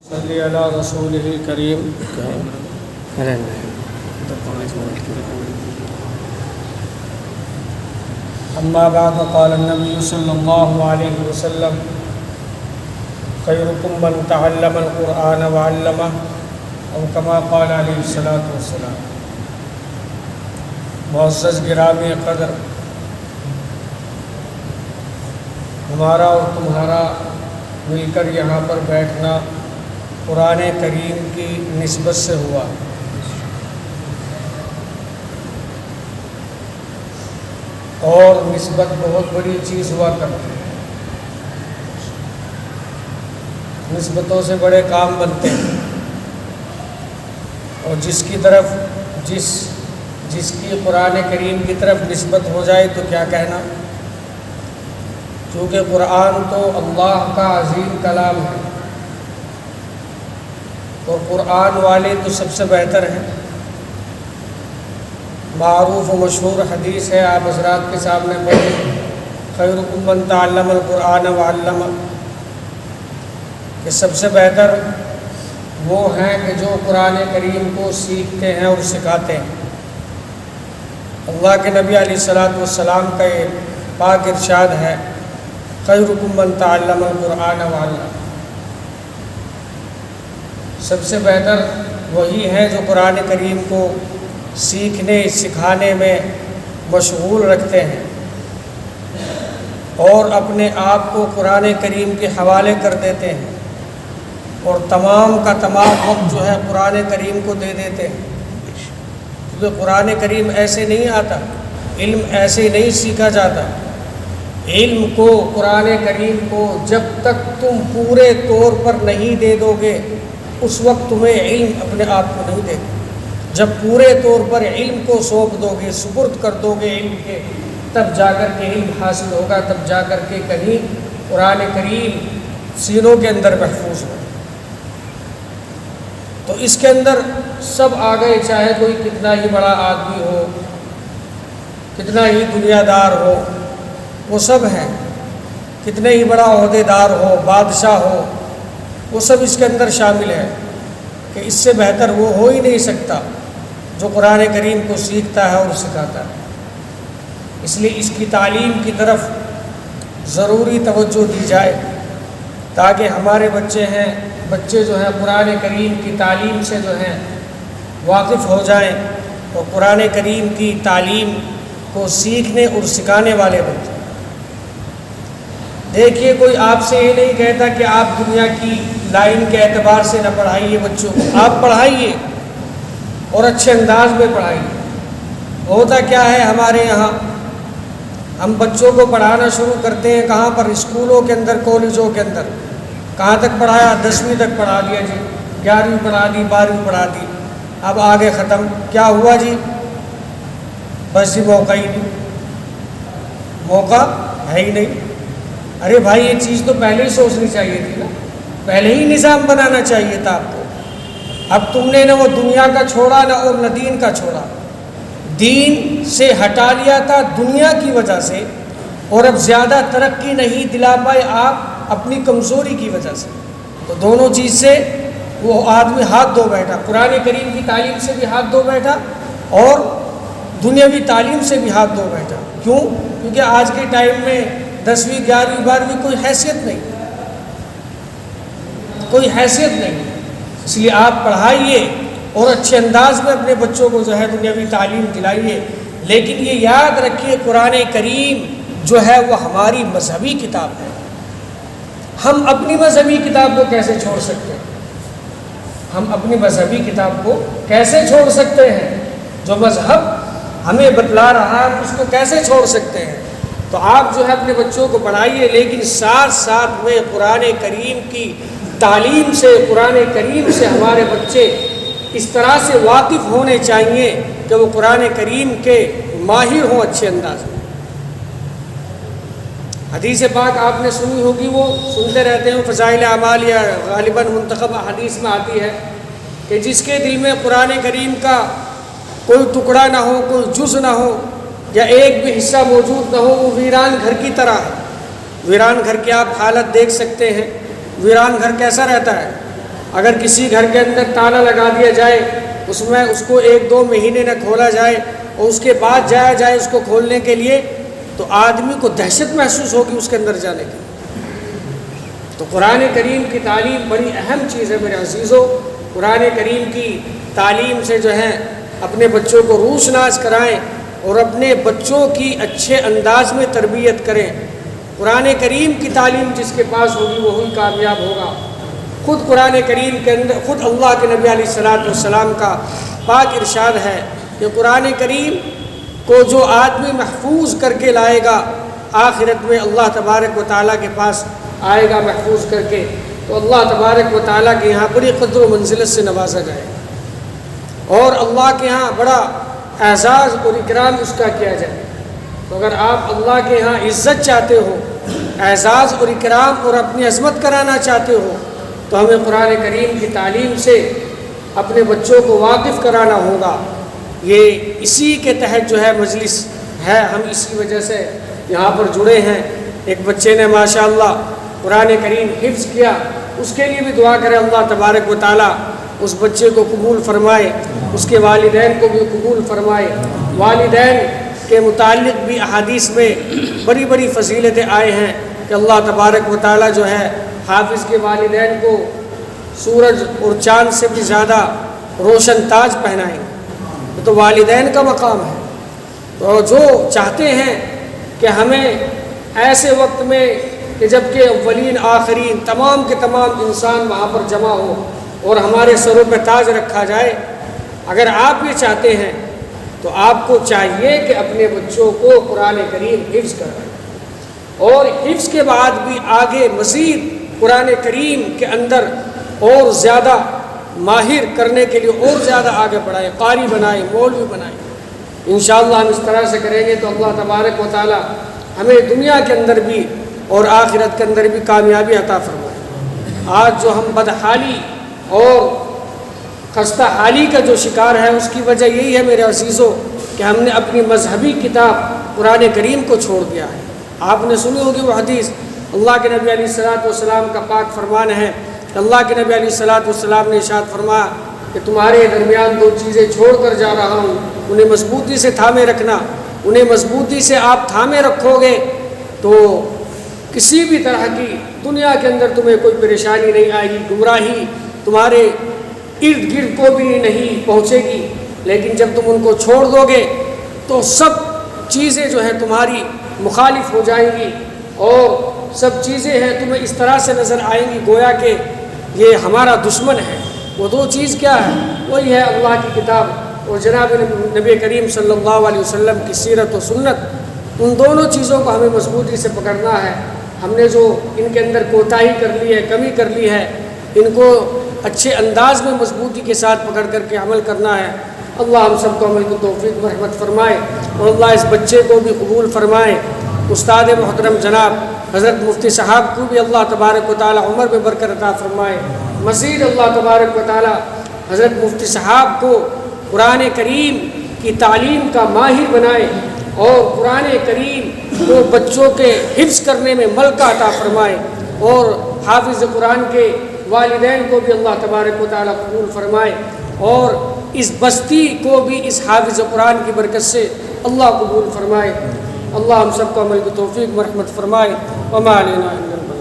صلی علی رسول کریم. اما بعد قال النبی صلی اللہ علیہ وسلم خیرکم من تعلم القرآن وعلمہ او کما قال علیہ الصلاۃ والسلام. معزز گرامی قدر، ہمارا اور تمہارا مل کر یہاں پر بیٹھنا قرآن کریم کی نسبت سے ہوا. اور نسبت بہت بڑی چیز ہوا کرتی ہے، نسبتوں سے بڑے کام بنتے ہیں. اور جس کی قرآن کریم کی طرف نسبت ہو جائے تو کیا کہنا، کیونکہ قرآن تو اللہ کا عظیم کلام ہے اور قرآن والے تو سب سے بہتر ہیں. معروف و مشہور حدیث ہے، آپ حضرات کے سامنے پڑھیں، خیرکم من تعلم القرآن وعلمہ، کہ سب سے بہتر وہ ہیں کہ جو قرآن کریم کو سیکھتے ہیں اور سکھاتے ہیں. اللہ کے نبی علیہ الصلاۃ والسلام کا یہ پاک ارشاد ہے، خیرکم من تعلم القرآن وعلمہ. سب سے بہتر وہی ہیں جو قرآن کریم کو سیکھنے سکھانے میں مشغول رکھتے ہیں اور اپنے آپ کو قرآن کریم کے حوالے کر دیتے ہیں اور تمام کا تمام وقت جو ہے قرآن کریم کو دے دیتے ہیں. کیونکہ قرآن کریم ایسے نہیں آتا، علم ایسے نہیں سیکھا جاتا. علم کو، قرآن کریم کو جب تک تم پورے طور پر نہیں دے دو گے اس وقت تمہیں علم اپنے آپ کو نہیں دے گا. جب پورے طور پر علم کو سونپ دو گے، سپرد کر دو گے علم کے، تب جا کر کے علم حاصل ہوگا، تب جا کر کے کہیں قرآن کریم سینوں کے اندر محفوظ ہو. تو اس کے اندر سب آ گئے، چاہے کوئی کتنا ہی بڑا آدمی ہو، کتنا ہی دنیا دار ہو، وہ سب ہیں. کتنے ہی بڑا عہدے دار ہو، بادشاہ ہو، وہ سب اس کے اندر شامل ہے. کہ اس سے بہتر وہ ہو ہی نہیں سکتا جو قرآن کریم کو سیکھتا ہے اور سکھاتا ہے. اس لیے اس کی تعلیم کی طرف ضروری توجہ دی جائے تاکہ ہمارے بچے جو ہیں قرآن کریم کی تعلیم سے جو ہیں واقف ہو جائیں اور قرآن کریم کی تعلیم کو سیکھنے اور سکھانے والے بن جائیں. دیکھیے، کوئی آپ سے یہ نہیں کہتا کہ آپ دنیا کی لائن کے اعتبار سے نہ پڑھائیے بچوں کو، آپ پڑھائیے اور اچھے انداز میں پڑھائیے. ہوتا کیا ہے ہمارے یہاں، ہم بچوں کو پڑھانا شروع کرتے ہیں کہاں پر، اسکولوں کے اندر، کالجوں کے اندر. کہاں تک پڑھایا؟ 10ویں تک پڑھا دیا جی، 11ویں پڑھا دی، 12ویں پڑھا دی، اب آگے ختم. کیا ہوا جی؟ بس جی موقع ہی نہیں، موقع ہے ہی نہیں. ارے بھائی، یہ چیز تو پہلے ہی سوچنی چاہیے تھی نا، پہلے ہی نظام بنانا چاہیے تھا آپ کو. اب تم نے نہ وہ دنیا کا چھوڑا نہ اور نہ دین کا چھوڑا، دین سے ہٹا لیا تھا دنیا کی وجہ سے، اور اب زیادہ ترقی نہیں دلا پائے آپ اپنی کمزوری کی وجہ سے. تو دونوں چیز سے وہ آدمی ہاتھ دھو بیٹھا، قرآن کریم کی تعلیم سے بھی ہاتھ دھو بیٹھا اور دنیاوی تعلیم سے بھی ہاتھ دھو بیٹھا. کیوں؟ کیونکہ آج کے ٹائم میں 10ویں 11ویں 12ویں کوئی حیثیت نہیں، کوئی حیثیت نہیں. اس لیے آپ پڑھائیے اور اچھے انداز میں اپنے بچوں کو جو ہے دنیاوی تعلیم دلائیے. لیکن یہ یاد رکھیے، قرآن کریم جو ہے وہ ہماری مذہبی کتاب ہے. ہم اپنی مذہبی کتاب کو کیسے چھوڑ سکتے ہیں؟ ہم اپنی مذہبی کتاب کو کیسے چھوڑ سکتے ہیں؟ جو مذہب ہمیں بتلا رہا ہے اس کو کیسے چھوڑ سکتے ہیں؟ تو آپ جو ہے اپنے بچوں کو پڑھائیے، لیکن ساتھ ساتھ میں قرآن کریم کی تعلیم سے، قرآن کریم سے ہمارے بچے اس طرح سے واقف ہونے چاہیے کہ وہ قرآن کریم کے ماہر ہوں اچھے انداز میں. حدیث پاک آپ نے سنی ہوگی، وہ سنتے رہتے ہیں، فضائل اعمال یا غالباً منتخب حدیث میں آتی ہے کہ جس کے دل میں قرآن کریم کا کوئی ٹکڑا نہ ہو، کوئی جز نہ ہو یا ایک بھی حصہ موجود نہ ہو، وہ ویران گھر کی طرح ہے. ویران گھر کی آپ حالت دیکھ سکتے ہیں. ویران گھر کیسا رہتا ہے؟ اگر کسی گھر کے اندر تالا لگا دیا جائے، اس میں اس کو 1-2 مہینے نہ کھولا جائے اور اس کے بعد جایا جائے اس کو کھولنے کے لیے، تو آدمی کو دہشت محسوس ہوگی اس کے اندر جانے کی۔ تو قرآن کریم کی تعلیم بڑی اہم چیز ہے میرے عزیزو۔ قرآن کریم کی تعلیم سے جو ہے اپنے بچوں کو روشناس کرائیں اور اپنے بچوں کی اچھے انداز میں تربیت کریں۔ قرآن کریم کی تعلیم جس کے پاس ہوگی وہی کامیاب ہوگا۔ خود قرآن کریم کے اندر خود اللہ کے نبی علیہ السلام کا پاک ارشاد ہے کہ قرآن کریم کو جو آدمی محفوظ کر کے لائے گا، آخرت میں اللہ تبارک و تعالیٰ کے پاس آئے گا محفوظ کر کے، تو اللہ تبارک و تعالیٰ کے یہاں بڑی قدر و منزلت سے نوازا جائے اور اللہ کے ہاں بڑا اعزاز اور اکرام اس کا کیا جائے۔ تو اگر آپ اللہ کے ہاں عزت چاہتے ہو، اعزاز اور اکرام اور اپنی عظمت کرانا چاہتے ہو، تو ہمیں قرآن کریم کی تعلیم سے اپنے بچوں کو واقف کرانا ہوگا۔ یہ اسی کے تحت جو ہے مجلس ہے، ہم اسی وجہ سے یہاں پر جڑے ہیں۔ ایک بچے نے ماشاءاللہ قرآن کریم حفظ کیا، اس کے لیے بھی دعا کریں اللہ تبارک و تعالیٰ اس بچے کو قبول فرمائے، اس کے والدین کو بھی قبول فرمائے۔ والدین کے متعلق بھی احادیث میں بڑی بڑی فضیلتیں آئے ہیں کہ اللہ تبارک و تعالیٰ جو ہے حافظ کے والدین کو سورج اور چاند سے بھی زیادہ روشن تاج پہنائیں، تو والدین کا مقام ہے۔ تو جو چاہتے ہیں کہ ہمیں ایسے وقت میں کہ جب کہ اولین آخرین تمام کے تمام انسان وہاں پر جمع ہو اور ہمارے سروں پہ تاج رکھا جائے، اگر آپ یہ چاہتے ہیں تو آپ کو چاہیے کہ اپنے بچوں کو قرآن کریم حفظ کرائیں اور حفظ کے بعد بھی آگے مزید قرآن کریم کے اندر اور زیادہ ماہر کرنے کے لیے اور زیادہ آگے بڑھائیں، قاری بنائیں، مولوی بنائیں۔ انشاءاللہ ہم اس طرح سے کریں گے تو اللہ تبارک و تعالیٰ ہمیں دنیا کے اندر بھی اور آخرت کے اندر بھی کامیابی عطا فرمائے۔ آج جو ہم بدحالی اور خستہ حالی کا جو شکار ہے اس کی وجہ یہی ہے میرے عزیزو کہ ہم نے اپنی مذہبی کتاب قرآن کریم کو چھوڑ دیا ہے۔ آپ نے سنی ہوگی وہ حدیث، اللہ کے نبی علیہ السلام کا پاک فرمان ہے کہ اللہ کے نبی علیہ السلام نے ارشاد فرمایا کہ تمہارے درمیان 2 چیزیں چھوڑ کر جا رہا ہوں، انہیں مضبوطی سے تھامے رکھنا۔ انہیں مضبوطی سے آپ تھامے رکھو گے تو کسی بھی طرح کی دنیا کے اندر تمہیں کوئی پریشانی نہیں آئے گی، گمراہی تمہارے ارد گرد کو بھی نہیں پہنچے گی۔ لیکن جب تم ان کو چھوڑ دو گے تو سب چیزیں جو ہیں تمہاری مخالف ہو جائیں گی اور سب چیزیں ہیں تمہیں اس طرح سے نظر آئیں گی گویا کہ یہ ہمارا دشمن ہے۔ وہ 2 چیز کیا ہے؟ وہی ہے اللہ کی کتاب اور جناب نبی کریم صلی اللہ علیہ وسلم کی سیرت و سنت۔ ان دونوں چیزوں کو ہمیں مضبوطی سے پکڑنا ہے۔ ہم نے جو ان کے اندر کوتاہی کر لی ہے، کمی کر لی ہے، ان کو اچھے انداز میں مضبوطی کے ساتھ پکڑ کر کے عمل کرنا ہے۔ اللہ ہم سب کو عمل کی توفیق و رحمت فرمائے اور اللہ اس بچے کو بھی قبول فرمائے۔ استاد محترم جناب حضرت مفتی صاحب کو بھی اللہ تبارک و تعالی عمر میں برکت عطا فرمائے۔ مزید اللہ تبارک و تعالی حضرت مفتی صاحب کو قرآن کریم کی تعلیم کا ماہر بنائے اور قرآن کریم کو بچوں کے حفظ کرنے میں ملکہ عطا فرمائے اور حافظ قرآن کے والدین کو بھی اللہ تبارک و تعالی قبول فرمائے اور اس بستی کو بھی اس حافظ قرآن کی برکت سے اللہ قبول فرمائے۔ اللہ ہم سب کو عمل کی توفیق و رحمت فرمائے۔ وما علینا الا البلاغ۔